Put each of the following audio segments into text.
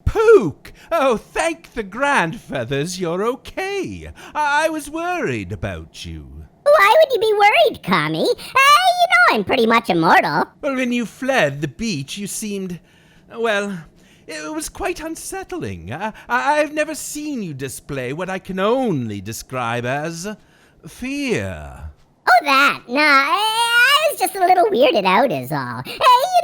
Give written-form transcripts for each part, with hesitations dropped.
Pook! Oh, thank the grandfeathers you're okay. I was worried about you. Why would you be worried, Kami? I'm pretty much immortal. Well, when you fled the beach, you seemed... well, it was quite unsettling. I've never seen you display what I can only describe as fear. Oh, that? Nah, I was just a little weirded out is all.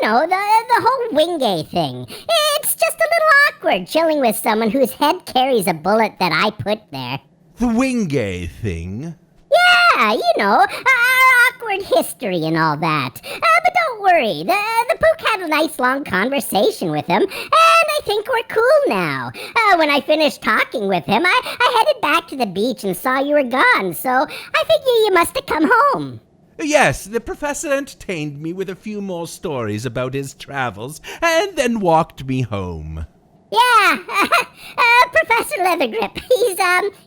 The whole Wingay thing. It's just a little awkward chilling with someone whose head carries a bullet that I put there. The Wingay thing? Yeah, our awkward history and all that. But don't worry, the Pook had a nice long conversation with him, and I think we're cool now. When I finished talking with him, I headed back to the beach and saw you were gone, so I figure you must have come home. Yes, the professor entertained me with a few more stories about his travels, and then walked me home. Yeah, Professor Leathergrip.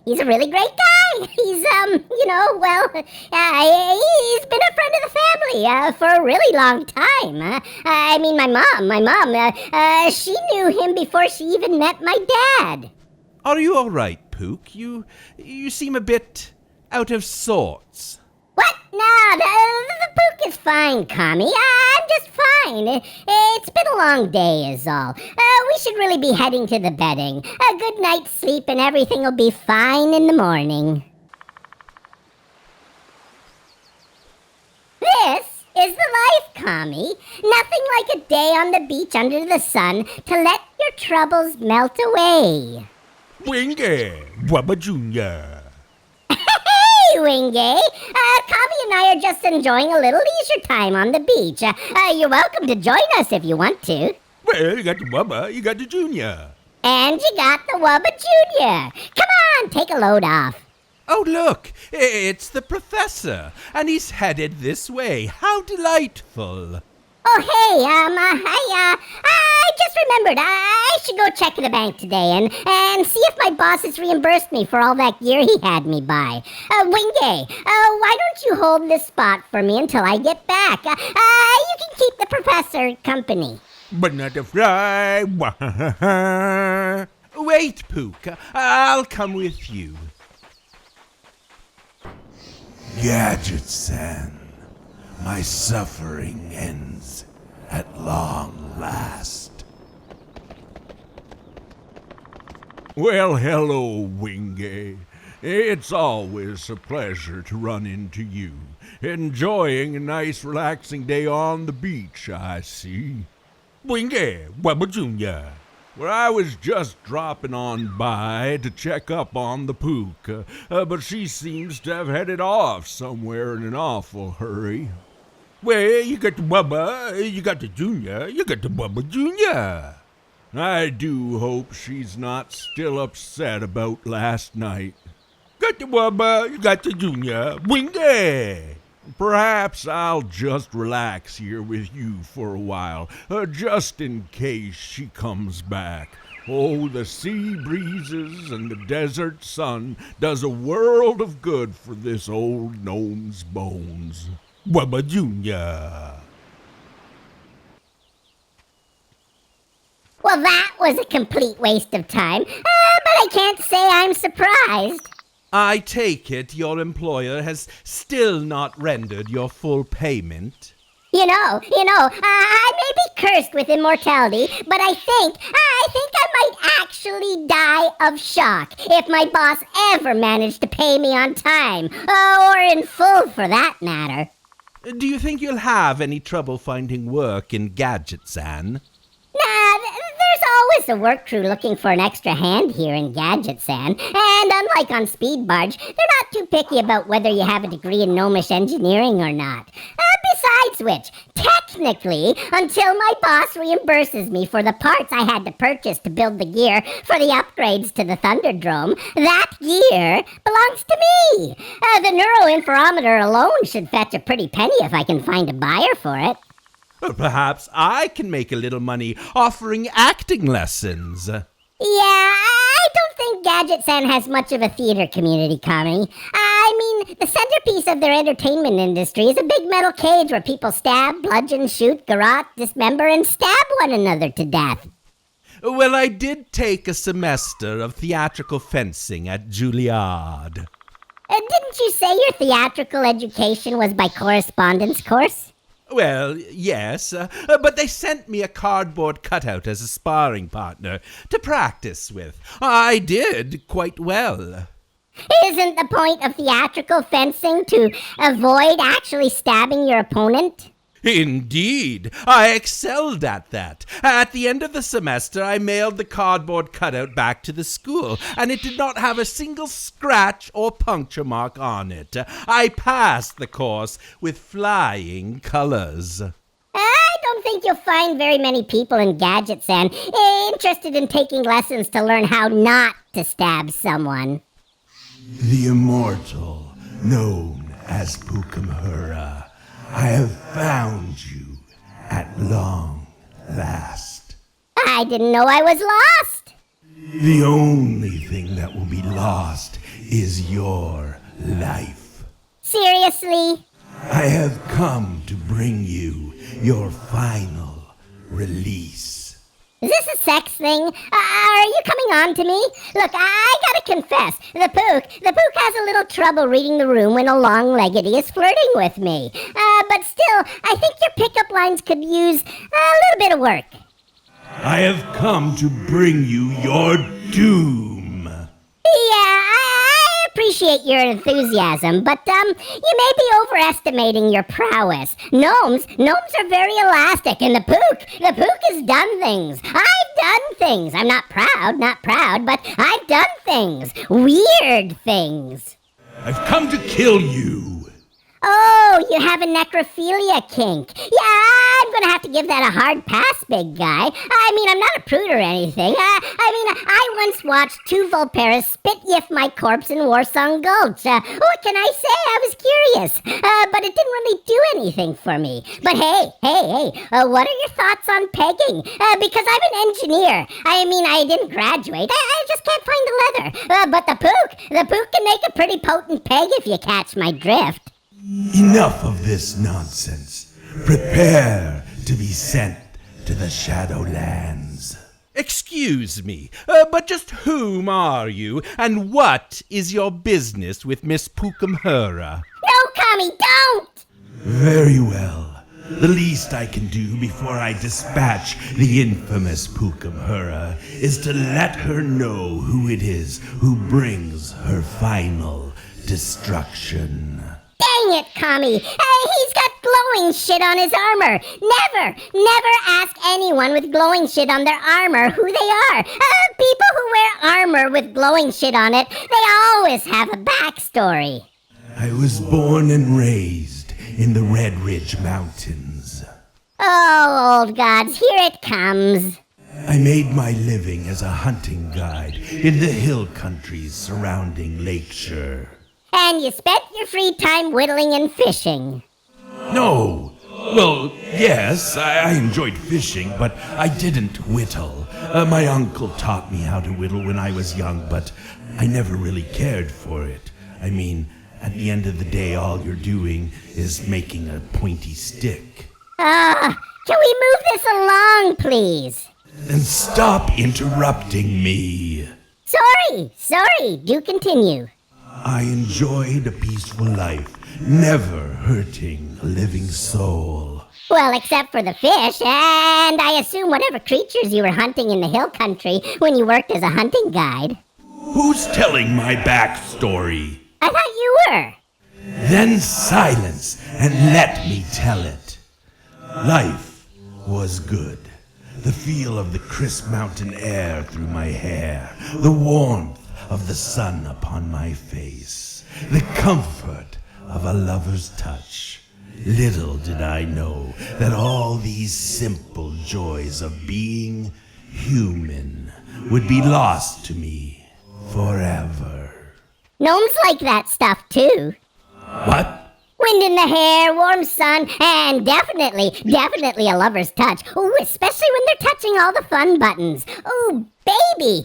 He's a really great guy. He's been a friend of the family for a really long time. My mom, she knew him before she even met my dad. Are you all right, Pook? You seem a bit out of sorts. What? No, the Pook is fine, Kami. I'm just fine. It's been a long day is all. We should really be heading to the bedding. A good night's sleep and everything will be fine in the morning. This is the life, Kami. Nothing like a day on the beach under the sun to let your troubles melt away. Wingay, Wubba Jr. Hey, Wingay. Kami and I are just enjoying a little leisure time on the beach. You're welcome to join us if you want to. Well, you got the Wubba, you got the Junior. And you got the Wubba Jr. Come on, take a load off. Oh, look, it's the professor, and he's headed this way. How delightful. Oh, hey, I just remembered. I should go check the bank today and see if my boss has reimbursed me for all that gear he had me buy. Wingay, why don't you hold this spot for me until I get back? You can keep the professor company. But not to fly. Wait, Pook, I'll come with you. Gadget-san, my suffering ends at long last. Well, hello, Wingay. It's always a pleasure to run into you. Enjoying a nice relaxing day on the beach, I see. Wingay, Wubba Jr. Well, I was just dropping on by to check up on the Pook, but she seems to have headed off somewhere in an awful hurry. Well, you got the Wubba, you got the Junior, you got the Wubba Jr. I do hope she's not still upset about last night. Got the Wubba, you got the Junior, Wingay. Perhaps I'll just relax here with you for a while, just in case she comes back. Oh, the sea breezes and the desert sun does a world of good for this old gnome's bones. Wubba Jr. Well, that was a complete waste of time, but I can't say I'm surprised. I take it your employer has still not rendered your full payment? I may be cursed with immortality, but I think I might actually die of shock if my boss ever managed to pay me on time, or in full for that matter. Do you think you'll have any trouble finding work in Gadget-san? Nah, there's always a work crew looking for an extra hand here in Gadget-san, and unlike on Speed Barge, they're not too picky about whether you have a degree in gnomish engineering or not. Besides which, technically, until my boss reimburses me for the parts I had to purchase to build the gear for the upgrades to the Thunderdrome, that gear belongs to me. The neuroinferometer alone should fetch a pretty penny if I can find a buyer for it. Or perhaps I can make a little money offering acting lessons. Yeah, I don't think Gadget-san has much of a theater community, Kami. The centerpiece of their entertainment industry is a big metal cage where people stab, bludgeon, shoot, garrote, dismember, and stab one another to death. Well, I did take a semester of theatrical fencing at Juilliard. Didn't you say your theatrical education was by correspondence course? Well, yes, but they sent me a cardboard cutout as a sparring partner to practice with. I did quite well. Isn't the point of theatrical fencing to avoid actually stabbing your opponent? Indeed, I excelled at that. At the end of the semester, I mailed the cardboard cutout back to the school, and it did not have a single scratch or puncture mark on it. I passed the course with flying colors. I don't think you'll find very many people in Gadget-san interested in taking lessons to learn how not to stab someone. The immortal, known as Pookamhura, I have found you at long last. I didn't know I was lost. The only thing that will be lost is your life. Seriously? I have come to bring you your final release. Is this a sex thing? Are you coming on to me? Look, I gotta confess, the Pook has a little trouble reading the room when a long-leggedy is flirting with me. But still, I think your pickup lines could use a little bit of work. I have come to bring you your doom. Yeah, I appreciate your enthusiasm, but you may be overestimating your prowess. Gnomes are very elastic, and the Pook has done things. I've done things. I'm not proud, but I've done things. Weird things. I've come to kill you. Oh, you have a necrophilia kink. Yeah, I'm gonna have to give that a hard pass, big guy. I mean, I'm not a prude or anything. I once watched two Vulperas spit yiff my corpse in Warsong Gulch. What can I say? I was curious. But it didn't really do anything for me. But hey, what are your thoughts on pegging? Because I'm an engineer. I didn't graduate. I just can't find the leather. But the Pook can make a pretty potent peg if you catch my drift. Enough of this nonsense. Prepare to be sent to the Shadowlands. Excuse me, but just whom are you, and what is your business with Miss Pookamhura? No, Kami, don't! Very well. The least I can do before I dispatch the infamous Pookamhura is to let her know who it is who brings her final destruction. Dang it, Kami! He's got glowing shit on his armor! Never ask anyone with glowing shit on their armor who they are! People who wear armor with glowing shit on it, they always have a backstory. I was born and raised in the Red Ridge Mountains. Oh, old gods, here it comes. I made my living as a hunting guide in the hill countries surrounding Lakeshore. And you spent your free time whittling and fishing. No. Well, yes, I enjoyed fishing, but I didn't whittle. My uncle taught me how to whittle when I was young, but I never really cared for it. I mean, at the end of the day, all you're doing is making a pointy stick. Can we move this along, please? Then stop interrupting me. Sorry, do continue. I enjoyed a peaceful life, never hurting a living soul. Well, except for the fish, and I assume whatever creatures you were hunting in the hill country when you worked as a hunting guide. Who's telling my backstory? I thought you were. Then silence and let me tell it. Life was good. The feel of the crisp mountain air through my hair, the warmth of the sun upon my face, the comfort of a lover's touch. Little did I know that all these simple joys of being human would be lost to me forever. Gnomes like that stuff too. What? Wind in the hair, warm sun, and definitely a lover's touch. Ooh, especially when they're touching all the fun buttons. Ooh, baby!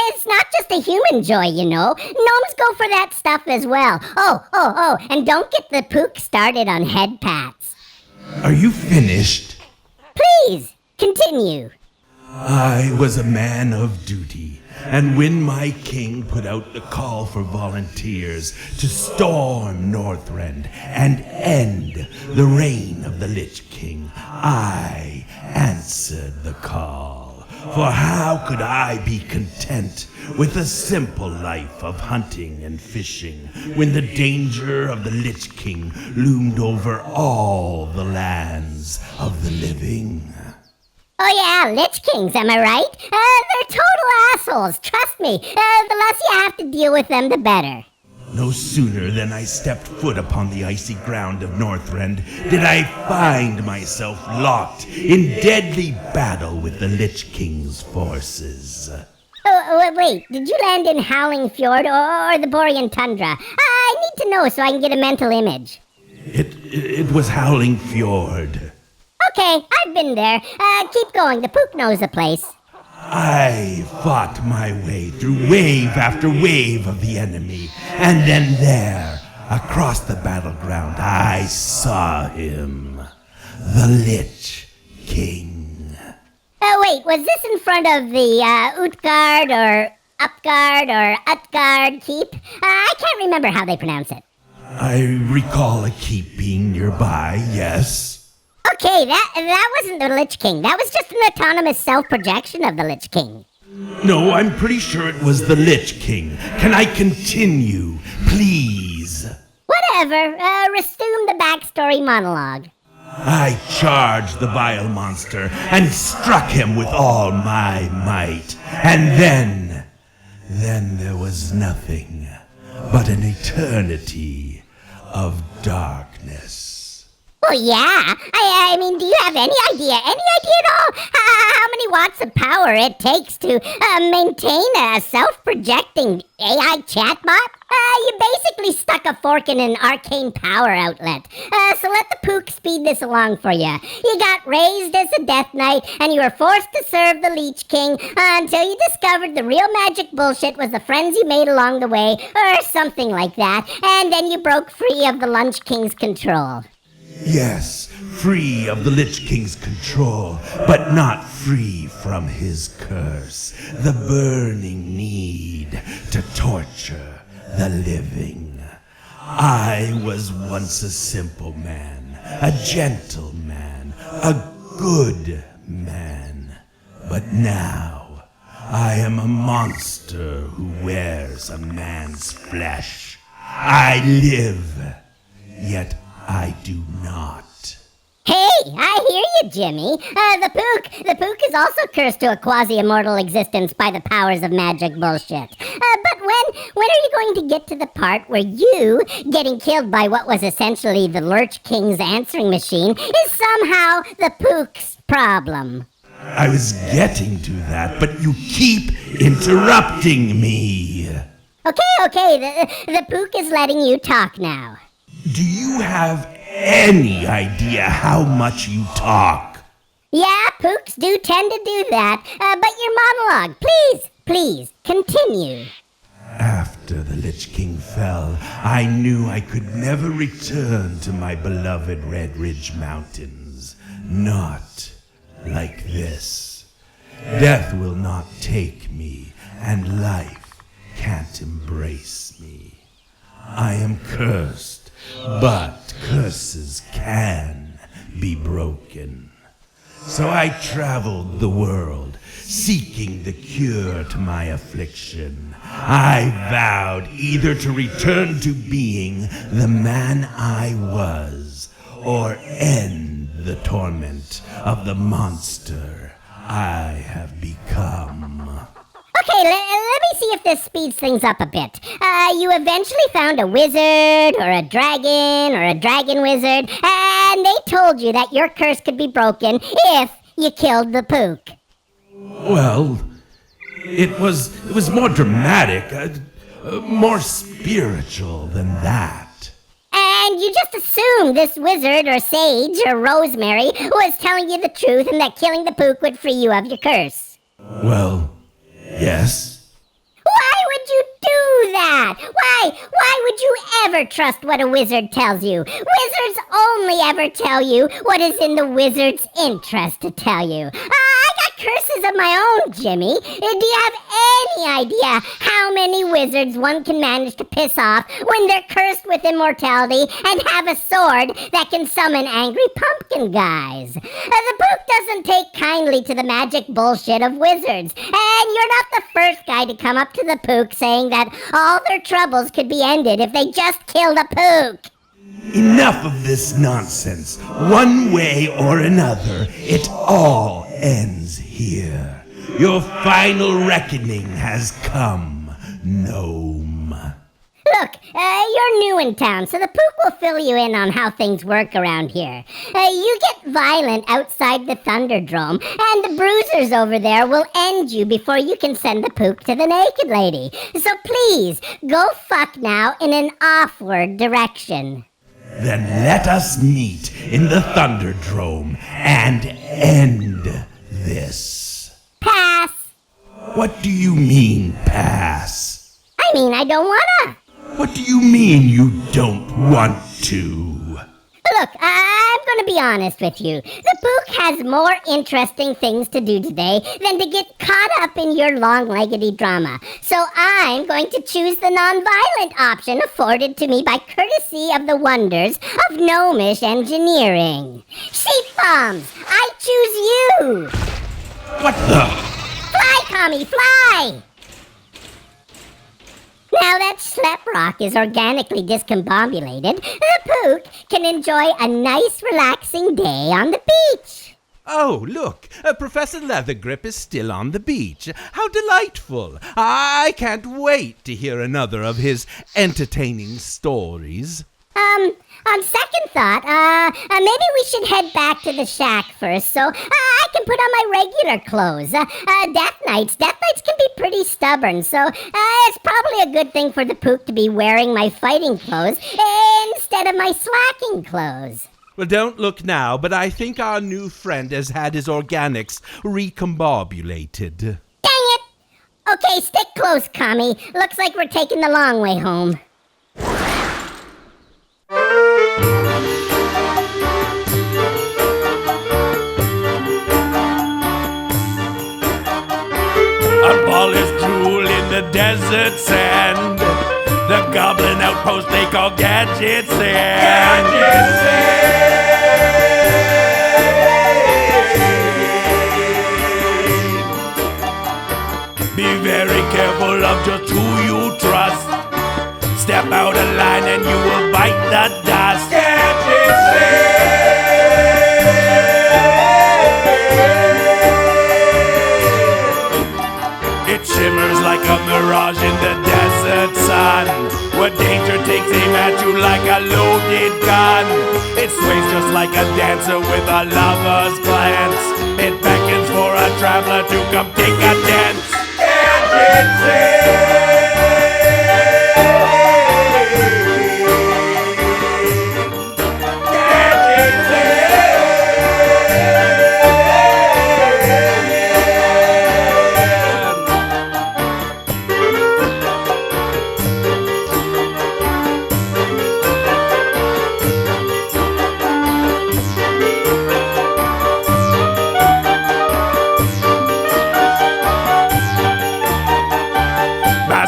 It's not just a human joy, you know. Gnomes go for that stuff as well. Oh, and don't get the Pook started on head pats. Are you finished? Please, continue. I was a man of duty, and when my king put out the call for volunteers to storm Northrend and end the reign of the Lich King, I answered the call. For how could I be content with a simple life of hunting and fishing when the danger of the Lich King loomed over all the lands of the living? Oh yeah, Lich Kings, am I right? They're total assholes, trust me. The less you have to deal with them, the better. No sooner than I stepped foot upon the icy ground of Northrend did I find myself locked in deadly battle with the Lich King's forces. Wait, did you land in Howling Fjord or the Borean Tundra? I need to know so I can get a mental image. It was Howling Fjord. Okay, I've been there. Keep going, the Pook knows the place. I fought my way through wave after wave of the enemy, and then there, across the battleground, I saw him. The Lich King. Wait, was this in front of the Utgard or Upgard or Utgard keep? I can't remember how they pronounce it. I recall a keep being nearby, yes. Okay, that wasn't the Lich King. That was just an autonomous self-projection of the Lich King. No, I'm pretty sure it was the Lich King. Can I continue, please? Whatever, resume the backstory monologue. I charged the vile monster and struck him with all my might. And then there was nothing but an eternity of darkness. Oh yeah, I mean, do you have any idea at all how many watts of power it takes to maintain a self-projecting AI chatbot? You basically stuck a fork in an arcane power outlet. So let the Pook speed this along for you. You got raised as a Death Knight, and you were forced to serve the Lich King until you discovered the real magic bullshit was the friends you made along the way, or something like that, and then you broke free of the Lich King's control. Yes, free of the Lich King's control, but not free from his curse. The burning need to torture the living. I was once a simple man, a gentle man, a good man. But now, I am a monster who wears a man's flesh. I live, yet I do not. Hey, I hear you, Jimmy. The Pook is also cursed to a quasi-immortal existence by the powers of magic bullshit. But when are you going to get to the part where you, getting killed by what was essentially the Lich King's answering machine, is somehow the Pook's problem? I was getting to that, but you keep interrupting me. Okay, the Pook is letting you talk now. Do you have any idea how much you talk? Yeah, Pooks do tend to do that. But your monologue, please, continue. After the Lich King fell, I knew I could never return to my beloved Red Ridge Mountains. Not like this. Death will not take me, and life can't embrace me. I am cursed. But curses can be broken. So I traveled the world, seeking the cure to my affliction. I vowed either to return to being the man I was, or end the torment of the monster I have become. Okay, let me see if this speeds things up a bit. You eventually found a wizard, or a dragon wizard, and they told you that your curse could be broken if you killed the Pook. Well, it was more dramatic, more spiritual than that. And you just assumed this wizard or sage or rosemary was telling you the truth and that killing the Pook would free you of your curse. Well, yes. Why would you do that? Why would you ever trust what a wizard tells you? Wizards only ever tell you what is in the wizard's interest to tell you. I got curses of my own, Jimmy. Do you have any idea how many wizards one can manage to piss off when they're cursed with immortality and have a sword that can summon angry pumpkin guys? The Pook doesn't take kindly to the magic bullshit of wizards, and you're not the first guy to come up to the Pook saying that all their troubles could be ended if they just killed a Pook. Enough of this nonsense. One way or another, it all ends here. Your final reckoning has come, gnome. Look, you're new in town, so the Pook will fill you in on how things work around here. You get violent outside the Thunderdrome, and the bruisers over there will end you before you can send the Pook to the naked lady. So please, go fuck now in an offward direction. Then let us meet in the Thunderdrome and end this. Pass. What do you mean, pass? I mean, I don't wanna. What do you mean you don't want to? Look, I'm gonna be honest with you. The Pook has more interesting things to do today than to get caught up in your long-leggedy drama. So I'm going to choose the non-violent option afforded to me by courtesy of the wonders of gnomish engineering. Sheep bombs! I choose you! What the? Fly, Tommy, fly! Now that Schleprock is organically discombobulated, the Pook can enjoy a nice relaxing day on the beach. Oh, look, Professor Leathergrip is still on the beach. How delightful. I can't wait to hear another of his entertaining stories. On second thought, maybe we should head back to the shack first so I can put on my regular clothes. Death Knights can be pretty stubborn, so it's probably a good thing for the Pook to be wearing my fighting clothes instead of my slacking clothes. Well, don't look now, but I think our new friend has had his organics recombobulated. Dang it! Okay, stick close, Kami. Looks like we're taking the long way home. A ball is drool in the desert sand. The goblin outpost they call Gadget Sand. Gadget Sand! Be very careful of just who you trust. Step out of line and you will bite the dust. Gadget Sand! It shimmers like a mirage in the desert sun. What danger takes aim at you like a loaded gun. It sways just like a dancer with a lover's glance. It beckons for a traveler to come take a dance. Gadget Sand!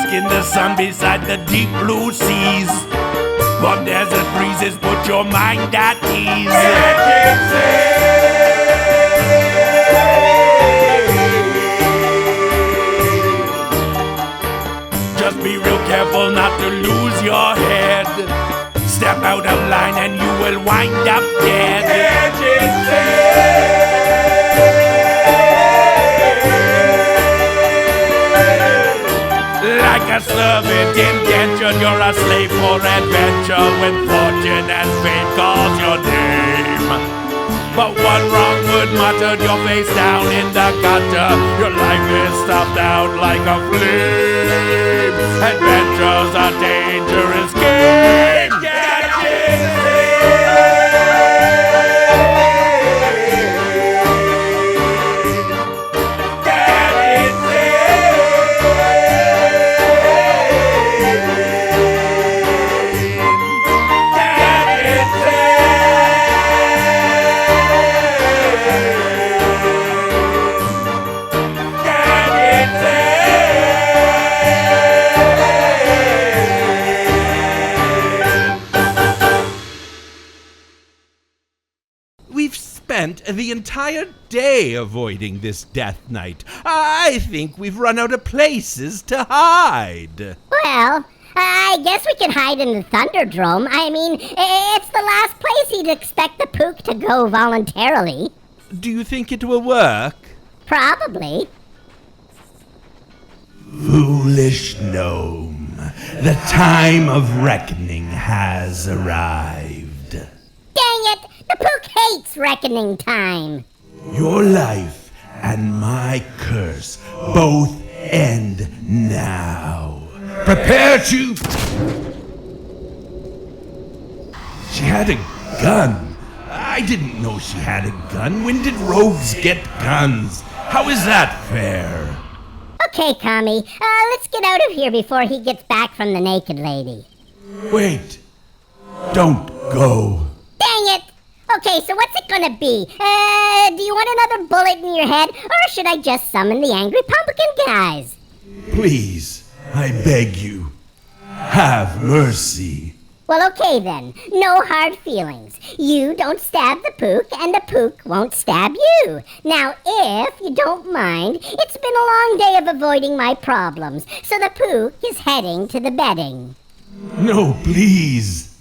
In the sun beside the deep blue seas, warm desert breezes put your mind at ease. Just be real careful not to lose your head. Step out of line and you will wind up dead. Like a servant indentured, you're a slave for adventure when fortune and fate calls your name. But one wrong word muttered, you're face down in the gutter. Your life is stuffed out like a flame. Adventure's a dangerous game. Gadget Sand! the entire day avoiding this Death Knight. I think we've run out of places to hide. Well, I guess we can hide in the Thunderdrome. I mean, it's the last place he'd expect the Pook to go voluntarily. Do you think it will work? Probably. Foolish gnome, the time of reckoning has arrived. Dang it! The Pook hates reckoning time. Your life and my curse both end now. Prepare to... She had a gun. I didn't know she had a gun. When did rogues get guns? How is that fair? Okay, Kami, let's get out of here before he gets back from the naked lady. Wait. Don't go. Dang it! Okay, so what's it gonna be? Do you want another bullet in your head, or should I just summon the angry pumpkin guys? Please, I beg you, have mercy. Well, okay then. No hard feelings. You don't stab the Pook, and the Pook won't stab you. Now, if you don't mind, it's been a long day of avoiding my problems, so the Pook is heading to the bedding. No, please.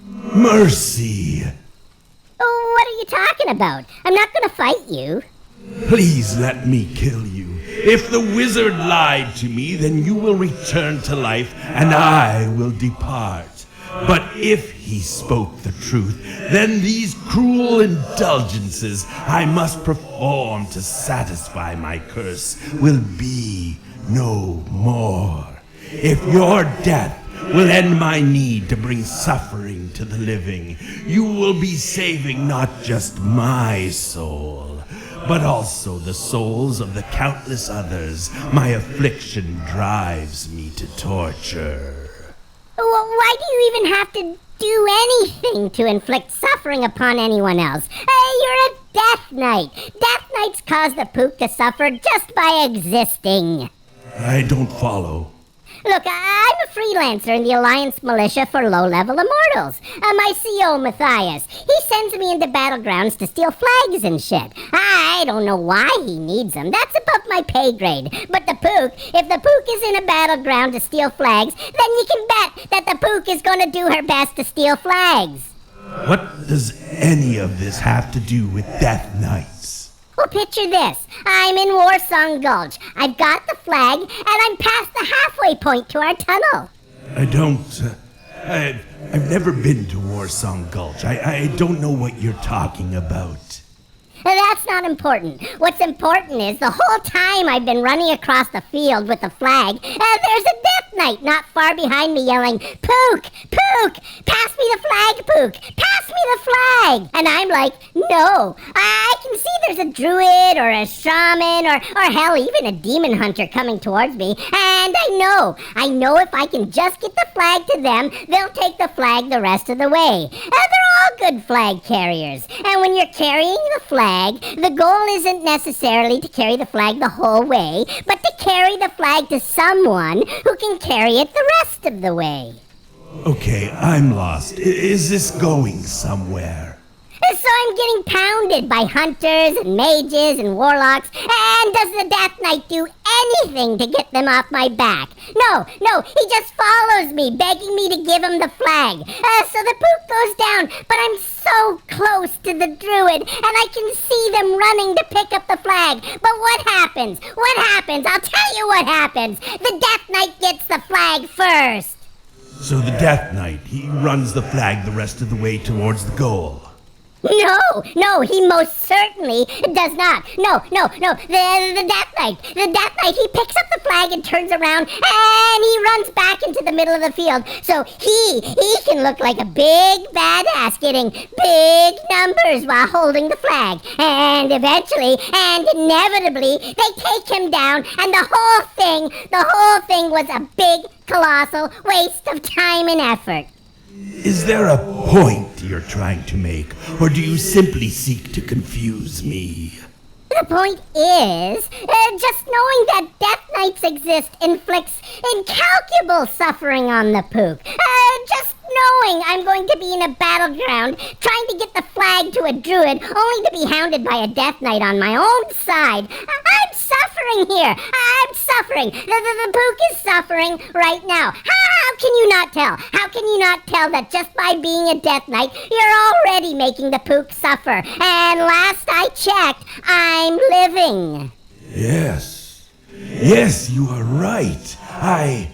Mercy. Oh, what are you talking about? I'm not gonna fight you. Please let me kill you. If the wizard lied to me, then you will return to life, and I will depart. But if he spoke the truth, then these cruel indulgences I must perform to satisfy my curse will be no more. If your death will end my need to bring suffering to the living, you will be saving not just my soul, but also the souls of the countless others my affliction drives me to torture. Why do you even have to do anything to inflict suffering upon anyone else? You're a Death Knight. Death Knights cause the Pook to suffer just by existing. I don't follow. Look, I'm a freelancer in the Alliance Militia for low-level immortals. My CO, Matthias, he sends me into battlegrounds to steal flags and shit. I don't know why he needs them. That's above my pay grade. But the Pook, if the Pook is in a battleground to steal flags, then you can bet that the Pook is going to do her best to steal flags. What does any of this have to do with Death Knights? Well, picture this. I'm in Warsong Gulch. I've got the flag, and I'm past the halfway point to our tunnel. I don't... I've never been to Warsong Gulch. I don't know what you're talking about. That's not important. What's important is the whole time I've been running across the field with the flag, there's a Death Knight not far behind me yelling, "Pook! Pook! Pass me the flag, Pook! Pass me the flag!" And I'm like, no. I can see there's a druid or a shaman or hell, even a demon hunter coming towards me. And I know if I can just get the flag to them, they'll take the flag the rest of the way. They're all good flag carriers. And when you're carrying the flag, the goal isn't necessarily to carry the flag the whole way, but to carry the flag to someone who can carry it the rest of the way. Okay, I'm lost. Is this going somewhere? So I'm getting pounded by hunters and mages and warlocks, and does the Death Knight do anything to get them off my back? No, he just follows me, begging me to give him the flag. So the Pook goes down, but I'm so close to the druid, and I can see them running to pick up the flag. But what happens? I'll tell you what happens. The Death Knight gets the flag first. So the Death Knight, he runs the flag the rest of the way towards the goal. No, he most certainly does not. No, the Death Knight, he picks up the flag and turns around, and he runs back into the middle of the field, so he can look like a big badass getting big numbers while holding the flag, and eventually, and inevitably, they take him down, and the whole thing was a big, colossal waste of time and effort. Is there a point you're trying to make, or do you simply seek to confuse me? The point is, just knowing that Death Knights exist inflicts incalculable suffering on the Pook. Just knowing I'm going to be in a battleground trying to get the flag to a druid only to be hounded by a death knight on my own side. I'm suffering here. I'm suffering. The Pook is suffering right now. How can you not tell? How can you not tell that just by being a death knight, you're already making the Pook suffer? And last I checked, I'm living. Yes. Yes, you are right. I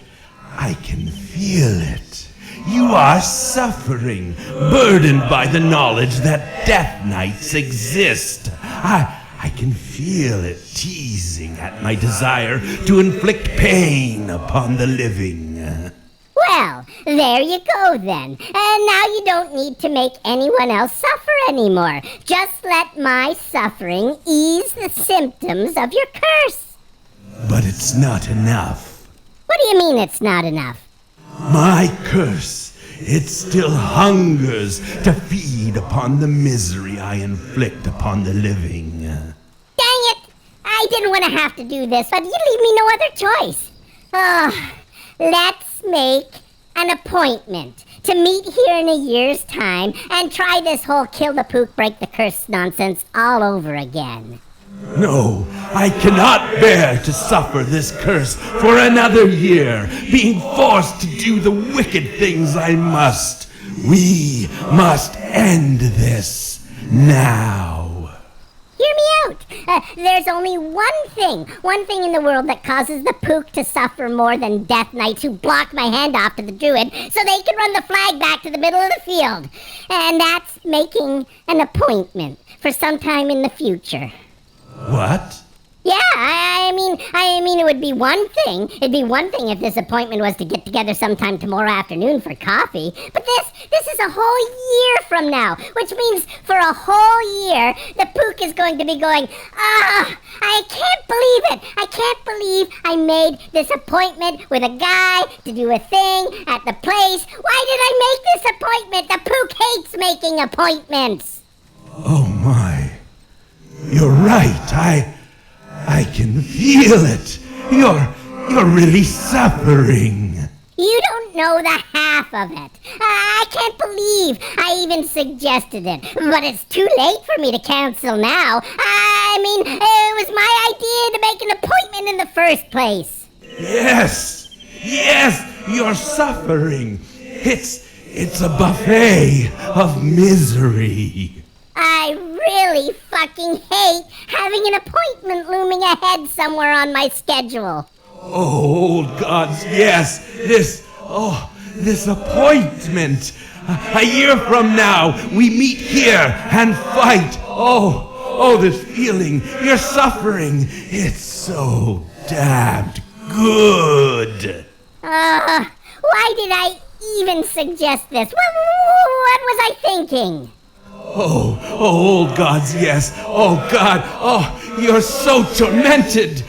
can feel it. You are suffering, burdened by the knowledge that death knights exist. I can feel it teasing at my desire to inflict pain upon the living. Well, there you go then. And now you don't need to make anyone else suffer anymore. Just let my suffering ease the symptoms of your curse. But it's not enough. What do you mean it's not enough? My curse, it still hungers to feed upon the misery I inflict upon the living. Dang it! I didn't want to have to do this, but you leave me no other choice. Let's make an appointment to meet here in a year's time and try this whole kill the Pook, break the curse nonsense all over again. No, I cannot bear to suffer this curse for another year, being forced to do the wicked things I must. We must end this now. Hear me out. There's only one thing in the world that causes the Pook to suffer more than death knights who block my hand off to the druid so they can run the flag back to the middle of the field. And that's making an appointment for sometime in the future. What? Yeah, I mean, it would be one thing. It'd be one thing if this appointment was to get together sometime tomorrow afternoon for coffee. But this is a whole year from now, which means for a whole year, the Pook is going to be going, I can't believe it. I can't believe I made this appointment with a guy to do a thing at the place. Why did I make this appointment? The Pook hates making appointments. Oh my. You're right. I can feel it. You're really suffering. You don't know the half of it. I can't believe I even suggested it. But it's too late for me to cancel now. I mean, it was my idea to make an appointment in the first place. Yes, you're suffering. It's a buffet of misery. I really fucking hate having an appointment looming ahead somewhere on my schedule. Oh, old gods, yes. This appointment. A year from now, we meet here and fight. Oh, this feeling. You're suffering. It's so damned good. Why did I even suggest this? What was I thinking? Oh, old gods, yes. Oh, God. Oh, you're so tormented.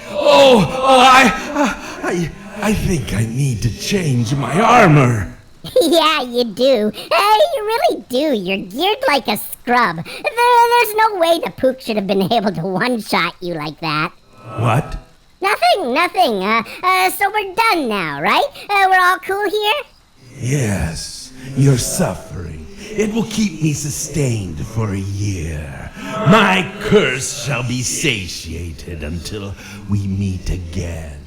I think I need to change my armor. Yeah, you do. You really do. You're geared like a scrub. There's no way the Pook should have been able to one-shot you like that. What? Nothing. So we're done now, right? We're all cool here? Yes, you're suffering. It will keep me sustained for a year. My curse shall be satiated until we meet again.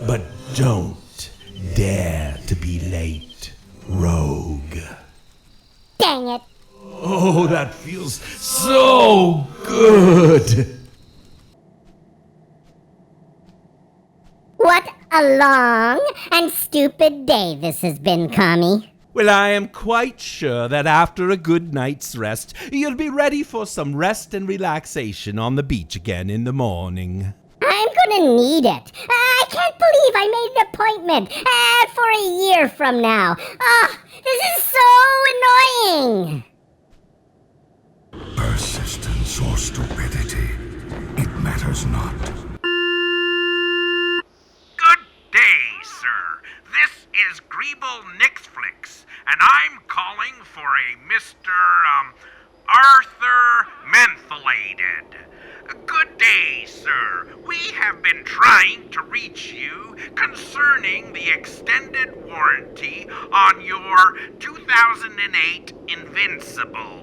But don't dare to be late, rogue. Dang it. Oh, that feels so good. What a long and stupid day this has been, Kami. Well, I am quite sure that after a good night's rest, you'll be ready for some rest and relaxation on the beach again in the morning. I'm gonna need it. I can't believe I made an appointment for a year from now. This is so annoying. Persistence or stupidity, it matters not. Good day, sir. This is Greeble Nixflix, and I'm calling for a Mr. Arthur Mentholated. Good day, sir. We have been trying to reach you concerning the extended warranty on your 2008 Invincible.